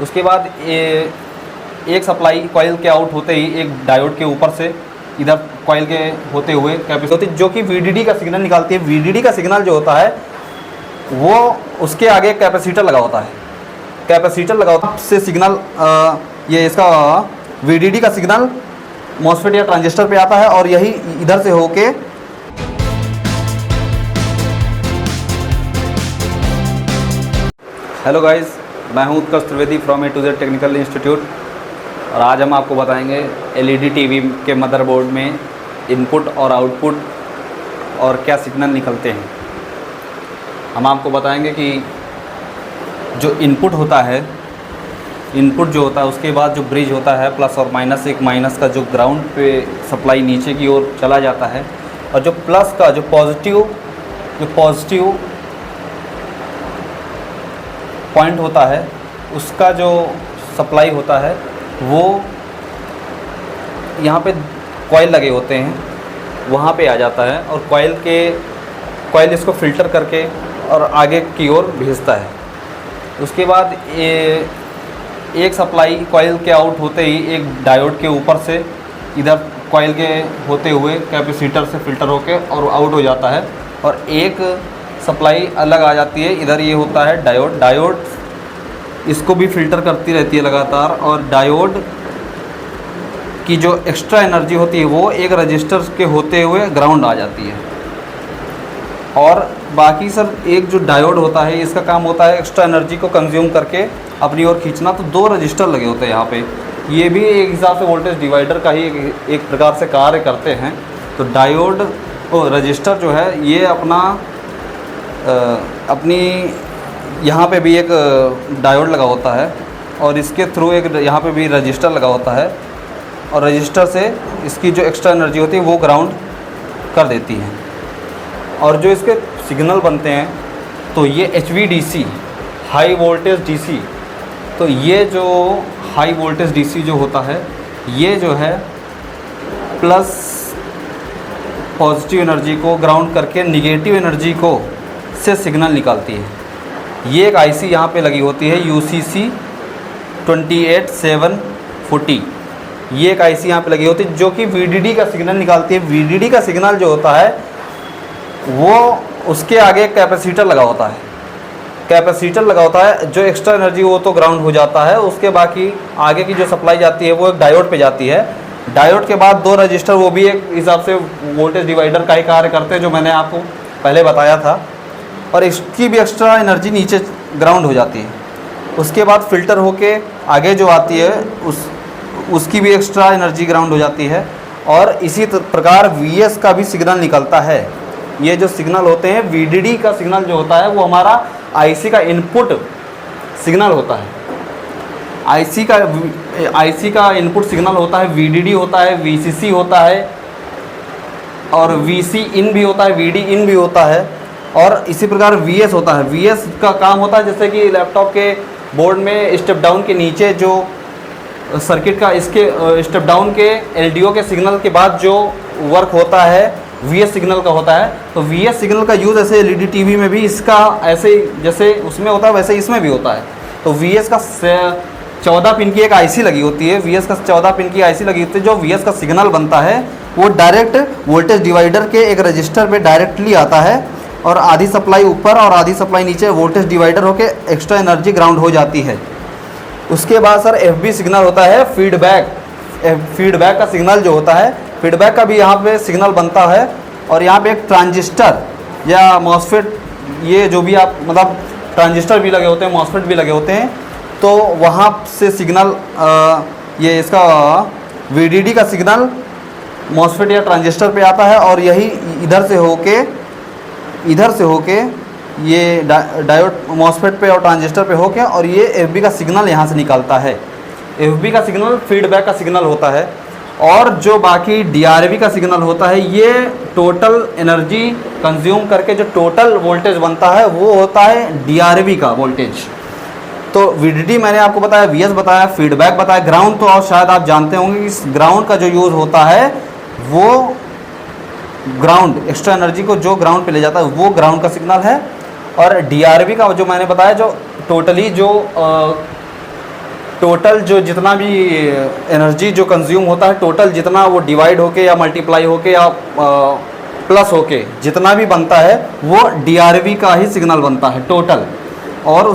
उसके बाद एक सप्लाई कॉइल के आउट होते ही एक डायोड के ऊपर से इधर कॉइल के होते हुए कैपेसिटर होती है जो कि वीडीडी का सिग्नल निकालती है। वीडीडी का सिग्नल जो होता है वो उसके आगे कैपेसिटर लगा होता है। कैपेसिटर लगा होता से सिग्नल ये इसका वीडीडी का सिग्नल मॉसफेट या ट्रांजिस्टर पे आता है और यही इधर से होके हेलो गाइस, मैं हूं Utkarsh Trivedi from A to Z technical institute और आज हम आपको बताएंगे एलईडी टीवी के मदरबोर्ड में इनपुट और आउटपुट और क्या सिग्नल निकलते हैं। हम आपको बताएंगे कि जो इनपुट होता है, इनपुट जो होता है उसके बाद जो ब्रिज होता है प्लस और माइनस, एक माइनस का जो ग्राउंड पे सप्लाई नीचे की ओर चला जाता है और जो प्लस का जो पॉजिटिव पॉइंट होता है उसका जो सप्लाई होता है वो यहाँ पे कॉइल लगे होते हैं वहाँ पे आ जाता है और कॉइल इसको फ़िल्टर करके और आगे की ओर भेजता है। उसके बाद एक सप्लाई कॉइल के आउट होते ही एक डायोड के ऊपर से इधर कॉइल के होते हुए कैपेसिटर से फ़िल्टर होके और आउट हो जाता है और एक सप्लाई अलग आ जाती है। इधर ये होता है डायोड इसको भी फ़िल्टर करती रहती है लगातार और डायोड की जो एक्स्ट्रा एनर्जी होती है वो एक रजिस्टर के होते हुए ग्राउंड आ जाती है। और बाकी सर एक जो डायोड होता है इसका काम होता है एक्स्ट्रा एनर्जी को कंज्यूम करके अपनी ओर खींचना। तो दो रजिस्टर लगे होते हैं यहाँ पे, ये भी एक हिसाब से वोल्टेज डिवाइडर का ही एक प्रकार से कार्य करते हैं। तो डायोड रजिस्टर जो है ये अपनी यहाँ पे भी एक डायोड लगा होता है और इसके थ्रू एक यहाँ पे भी रजिस्टर लगा होता है और रजिस्टर से इसकी जो एक्स्ट्रा एनर्जी होती है वो ग्राउंड कर देती है। और जो इसके सिग्नल बनते हैं तो ये HVDC हाई वोल्टेज DC, तो ये जो हाई वोल्टेज DC जो होता है ये जो है प्लस पॉजिटिव एनर्जी को ग्राउंड करके निगेटिव एनर्जी को से सिग्नल निकालती है। ये एक IC यहाँ पे लगी होती है UCC 28740, ये एक IC यहाँ पे लगी होती है जो कि VDD का सिग्नल निकालती है। VDD का सिग्नल जो होता है वो उसके आगे कैपेसिटर लगा होता है। कैपेसिटर लगा होता है जो एक्स्ट्रा एनर्जी वो तो ग्राउंड हो जाता है। उसके बाकी आगे की जो सप्लाई जाती है वो एक डायोड पे जाती है। डायोड के बाद दो रजिस्टर वो भी एक हिसाब से वोल्टेज डिवाइडर का ही कार्य करते हैं जो मैंने आपको पहले बताया था। और इसकी भी एक्स्ट्रा एनर्जी नीचे ग्राउंड हो जाती है। उसके बाद फ़िल्टर होके आगे जो आती है उसकी भी एक्स्ट्रा एनर्जी ग्राउंड हो जाती है। और इसी प्रकार VS का भी सिग्नल निकलता है। ये जो सिग्नल होते हैं VDD का सिग्नल जो होता है वो हमारा IC का इनपुट सिग्नल होता है। IC का इनपुट सिग्नल होता है, VDD होता है, VCC होता है और VC इन भी होता है, VD इन भी होता है। और इसी प्रकार VS होता है। VS का काम होता है जैसे कि लैपटॉप के बोर्ड में स्टेप डाउन के नीचे जो सर्किट का इसके स्टेप डाउन के LDO के सिग्नल के बाद जो वर्क होता है VS सिग्नल का होता है। तो VS सिग्नल का यूज़ ऐसे LED टीवी में भी इसका ऐसे जैसे उसमें होता है वैसे इसमें भी होता है। तो VS का 14 पिन की एक IC लगी होती है। VS का 14 पिन की IC लगी होती है। जो VS का सिग्नल बनता है वो डायरेक्ट वोल्टेज डिवाइडर के एक रजिस्टर पे डायरेक्टली आता है और आधी सप्लाई ऊपर और आधी सप्लाई नीचे वोल्टेज डिवाइडर होके एक्स्ट्रा एनर्जी ग्राउंड हो जाती है। उसके बाद सर FB सिग्नल होता है, फीडबैक का सिग्नल जो होता है, फीडबैक का भी यहाँ पे सिग्नल बनता है। और यहाँ पे एक ट्रांजिस्टर या मॉसफेट, ये जो भी आप मतलब ट्रांजिस्टर भी लगे होते हैं, मॉसफेट भी लगे होते हैं, तो वहाँ से सिग्नल ये इसका VDD का सिग्नल मॉसफेट या ट्रांजिस्टर पे आता है और यही इधर से होके ये डायोड मॉसफेट पे और ट्रांजिस्टर पे होके और ये FB का सिग्नल यहाँ से निकलता है। FB का सिग्नल फीडबैक का सिग्नल होता है। और जो बाकी DRV का सिग्नल होता है ये टोटल एनर्जी कंज्यूम करके जो टोटल वोल्टेज बनता है वो होता है DRV का वोल्टेज। तो VDD मैंने आपको बताया, VS बताया, फीडबैक बताया, ग्राउंड तो और शायद आप जानते होंगे कि इस ग्राउंड का जो यूज़ होता है वो ग्राउंड एक्स्ट्रा एनर्जी को जो ग्राउंड पे ले जाता है वो ग्राउंड का सिग्नल है। और DRV का जो मैंने बताया जो टोटली जो टोटल जो जितना भी एनर्जी जो कंज्यूम होता है, टोटल जितना वो डिवाइड होके या मल्टीप्लाई होके या प्लस होके जितना भी बनता है वो DRV का ही सिग्नल बनता है टोटल। और